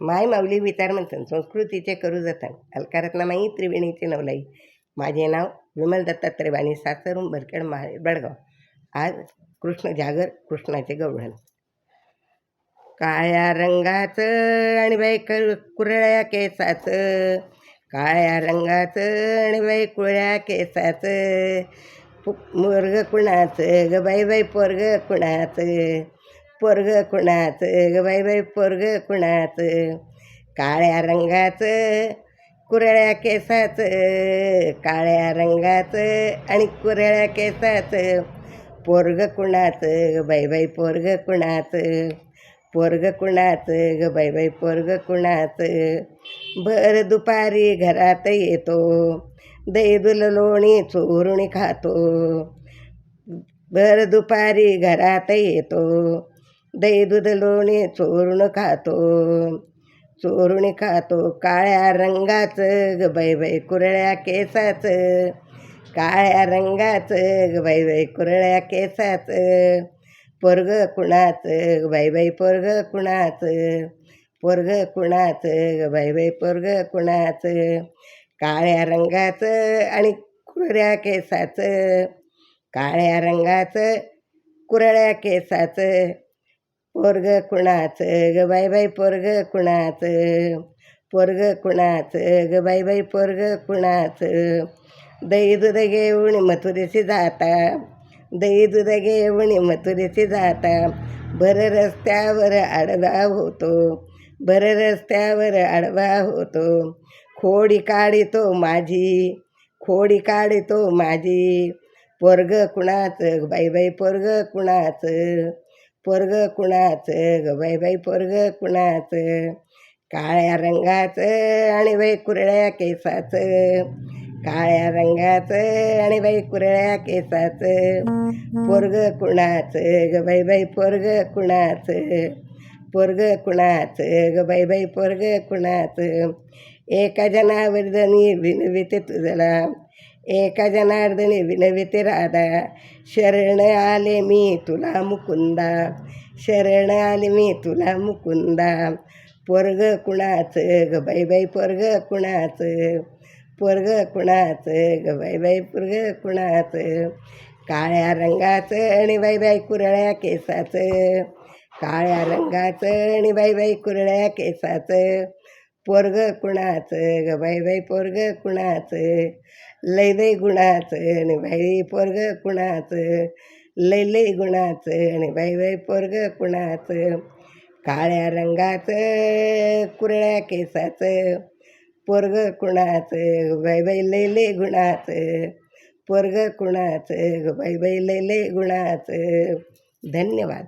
माय माऊली विचार मंथन संस्कृतीचे करू जतन अलकारत्नामाई त्रिवेणीचे नवलाई. माझे नाव विमल दत्तात्रय वाणी, सासरून बरखेड बेळगाव. आज कृष्ण जागर, कृष्णाचे गवळण. काळ्या रंगाचं आणि बाई कुरळ्या केसाचं, काळ्या रंगाचं आणि बाई कुरळ्या केसाचं, पोरग कुणाचं ग बाई बाई पोरग कुणाचं, पोरग कुणाचं ग बाई बाई पोरग कुणाचं. काळ्या रंगाचं कुरळ्या केसाचं, काळ्या रंगाचं आणि कुरळ्या केसाचं, पोरग कुणाचं ग बाई बाई पोरग कुणाचं, पोरग कुणाचं ग बाई बाई पोरग कुणाचं. भर दुपारी घरात येतो, दही दूध लोणी चोरून खातो. भर दुपारी घरात येतो, दही दूध लोणी चोरून खातो, चोरून खातो. काळ्या रंगाचं ग बाई बाई कुरळ्या केसाचं, काळ्या रंगाचं ग बाई बाई कुरळ्या केसाचं, पोरग कुणाचं ग बाई बाई पोरग कुणाचं, पोरग कुणाचं ग बाई बाई पोरग कुणाचं. काळ्या रंगाचं आणि कुरळ्या केसाचं, काळ्या रंगाचं कुरळ्या केसाचं, पोरग कुणाचं ग बाई बाई पोरग कुणाचं, पोरग कुणाचं ग बाई बाई पोरग कुणाचं. दही दूध घेऊन मथुरेशी जाता, दही दूध घेऊन मथुरेशी जाता, भर रस्त्यावर आडवा होतो, भर रस्त्यावर आडवा होतो. खोडी काढितो माझी, खोडी काढितो माझी, पोरग कुणाचं बाई बाई पोरग कुणाचं, पोरग कुणाचं ग बाई बाई पोरग कुणाचं. काळ्या रंगाचं आणि बाई कुरळ्या केसाचं, काळ्या रंगाचं आणि बाई कुरळ्या केसाचं, पोरग कुणाचं ग बाई बाई पोरग कुणाचं, पोरग कुणाचं ग बाई बाई पोरग कुणाचं. एका जनार्दनी विनविते तुझला, एका जनार्दनी विनविते राधा, शरण आले मी तुला मुकुंदा, शरण आले मी तुला मुकुंदा. पोरग कुणाचं ग बाई बाई पोरग कुणाचं, पोरग कुणाचं ग बाई बाई पोरग कुणाचं. काळ्या रंगाचं आणि बाई बाई कुरळ्या केसाचं, काळ्या रंगाचं आणि बाई बाई कुरळ्या केसाचं, पोरग कुणाचं ग बाई बाई पोरग कुणाचं. लय लय गुणाचं आणि बाई पोरग कुणाचं, लय लय गुणाचं आणि बाई बाई पोरग कुणाचं. काळ्या रंगाचं कुरळ्या केसाचं, पोरग कुणाचं बाई बाई लय लय गुणाचं, पोरग कुणाचं ग बाई बाई लय लय गुणाचं. धन्यवाद.